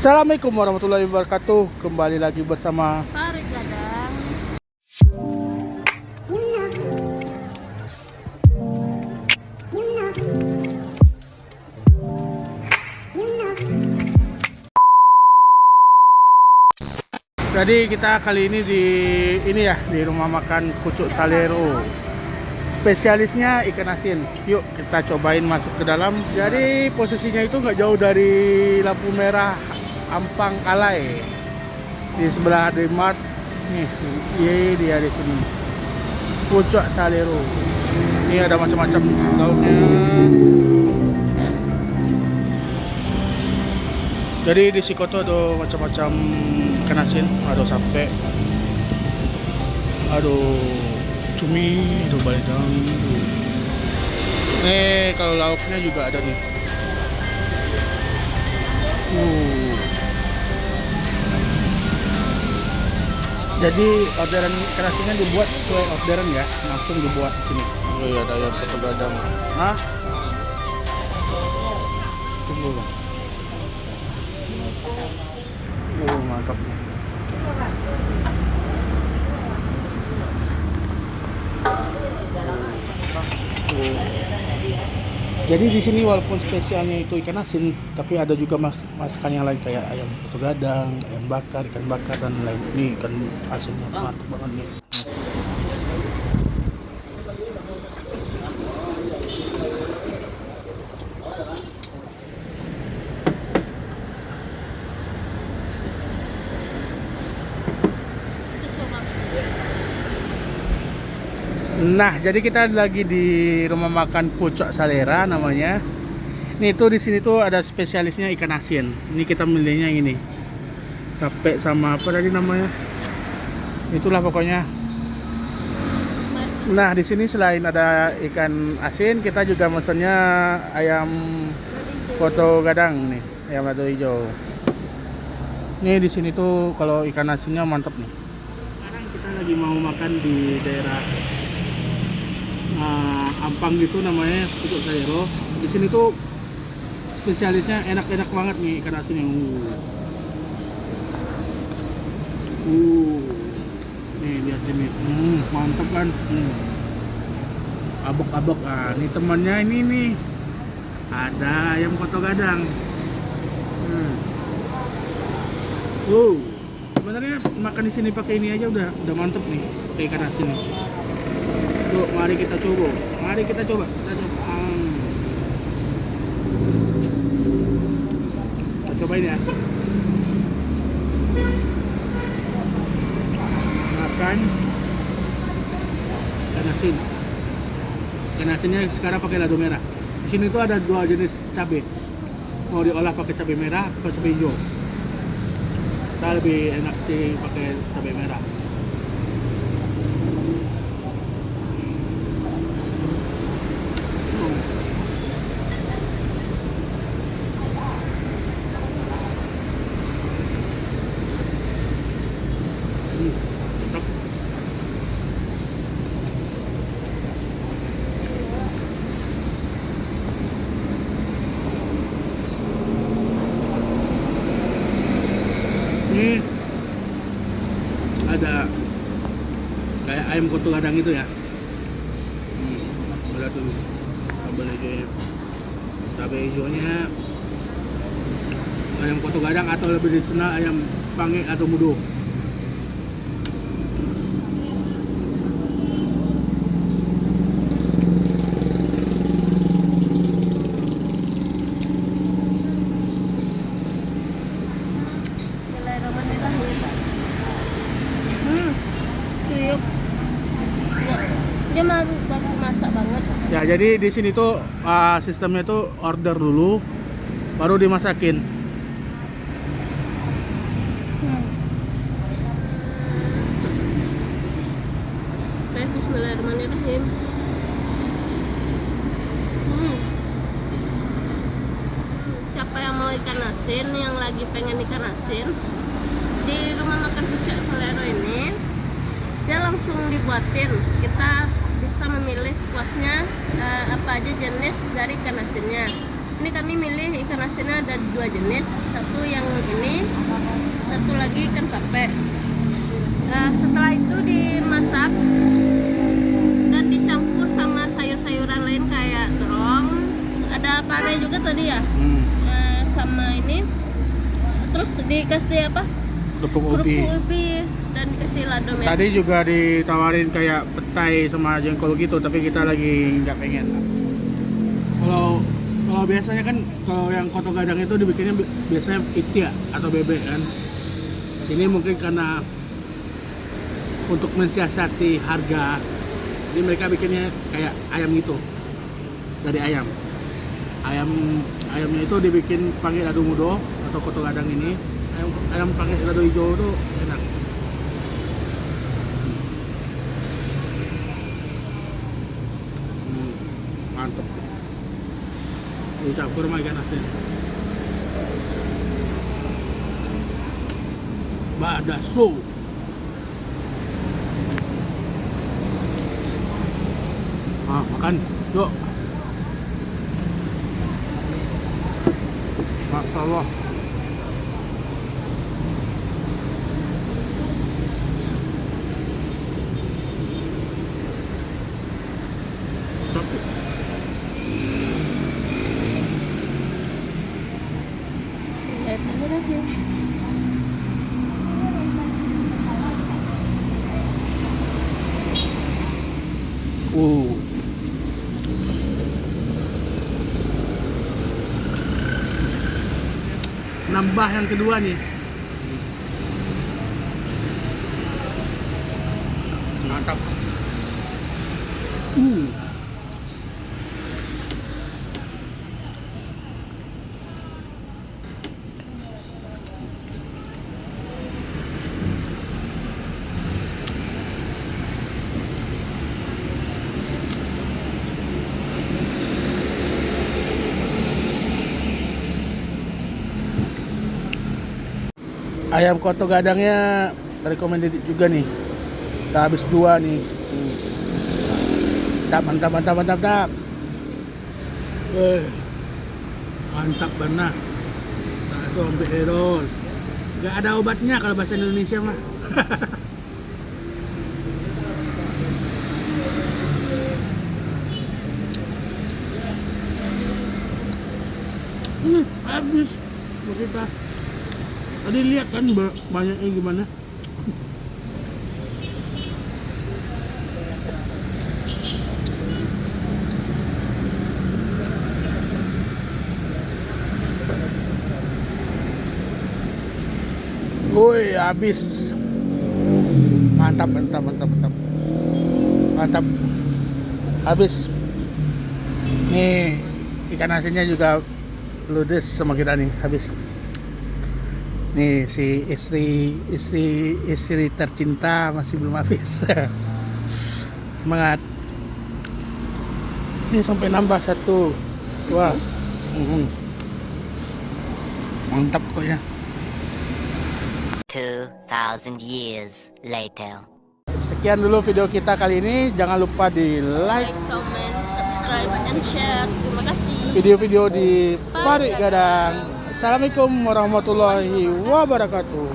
Assalamualaikum warahmatullahi wabarakatuh. Kembali lagi bersama Pari Gadang. Jadi kita kali ini di rumah makan Pucuk Salero. Spesialisnya ikan asin. Yuk kita cobain masuk ke dalam. Jadi posisinya itu nggak jauh dari lampu merah Ampang Alai. Di sebelah Mart. Nih, dia di sini. Pucuk Salero. Ini ada macam-macam lauknya. Jadi di Sikoto ada macam-macam ikan asin, ada sampai, aduh cumi, aduh baledang. Kalau lauknya juga ada nih. Jadi orderan ikan asinnya dibuat sesuai orderan ya, langsung dibuat di sini. Oh iya, ada yang putu gadang. Hah? Tunggu bang. Mantap. Jadi di sini walaupun spesialnya itu ikan asin, tapi ada juga masakan yang lain kayak ayam putu gadang, ayam bakar, ikan bakar dan lain. Ini ikan asinnya mantap banget nih. Nah, jadi kita lagi di rumah makan Pucuk Salero namanya. Nih tuh di sini tuh ada spesialisnya ikan asin. Ini kita milihnya yang ini. Sampai sama apa tadi namanya? Itulah pokoknya. Nah, di sini selain ada ikan asin, kita juga mesennya ayam putu gadang nih, ayam lado hijau. Nih di sini tuh kalau ikan asinnya mantap nih. Sekarang kita lagi mau makan di daerah Ampang gitu namanya, Pucuk Salero. Di sini tuh spesialisnya enak-enak banget nih ikan asin yang nih lihat ini, mantap kan. Abok-abok. Nih temannya ini nih, ada ayam putu gadang. Sebenarnya makan di sini pakai ini aja udah mantep nih, pakai ikan asin nih. Yuk, mari kita coba. Kita coba. Kita cobain ya. Makan ikan asin. Ikan asinnya sekarang pakai lado merah. Di sini tuh ada dua jenis cabai. Mau diolah pakai cabai merah atau cabai hijau. Saya lebih enak sih pakai cabai merah. Ini ada kayak ayam putu gadang itu ya. Ada tuh sambal hijaunya, cabai hijaunya, ayam putu gadang atau lebih dikenal ayam pange atau mudo. Kriuk. Dia baru masak banget. Ya, jadi di sini tuh sistemnya tuh order dulu, baru dimasakin. Bismillahirrahmanirrahim. Siapa yang mau ikan asin, yang lagi pengen ikan asin, di rumah makan Pucuk Salero ini dia langsung dibuatin. Kita bisa memilih sepuasnya apa aja jenis dari ikan asinnya. Ini kami milih ikan asinnya ada dua jenis, satu yang ini lagi ikan sape. Nah, setelah itu dimasak dan dicampur sama sayur-sayuran lain kayak terong, ada pare juga tadi ya. Sama ini, terus dikasih apa? Kerupuk ubi. Dan dikasih lado merah. Tadi juga ditawarin kayak petai sama jengkol gitu, tapi kita lagi nggak pengen. Kalau biasanya kan kalau yang koto gadang itu dibikinnya biasanya itia atau bebek kan. Sini mungkin karena untuk mensiasati harga, jadi mereka bikinnya kayak ayam gitu, dari ayamnya itu dibikin pakai lado mudo atau koto gadang ini. Ayam pakai lado hijau itu enak. Mantap. Dicampur sama ikan asin. Badaso. Makan, yuk. Masya Allah. Nambah yang kedua nih. Mantap. Ayam koto gadangnya recommended juga nih. Kita habis 2 nih. Mantap. Mantap benar. Itu hampir hedon. Gak ada obatnya kalau bahasa Indonesia mah. Habis kita. Tadi lihat kan banyaknya gimana? Woi, habis. Mantap. Habis. Nih, ikan asinnya juga ludes sama kita nih, habis. Nih si istri tercinta masih belum habis. Semangat. Ini sampai nambah 1. Wah. Mantap pokoknya. 2,000 years later. Sekian dulu video kita kali ini. Jangan lupa di like, comment, subscribe, and share. Terima kasih. video-video di Pari Gadang. Assalamualaikum warahmatullahi wabarakatuh.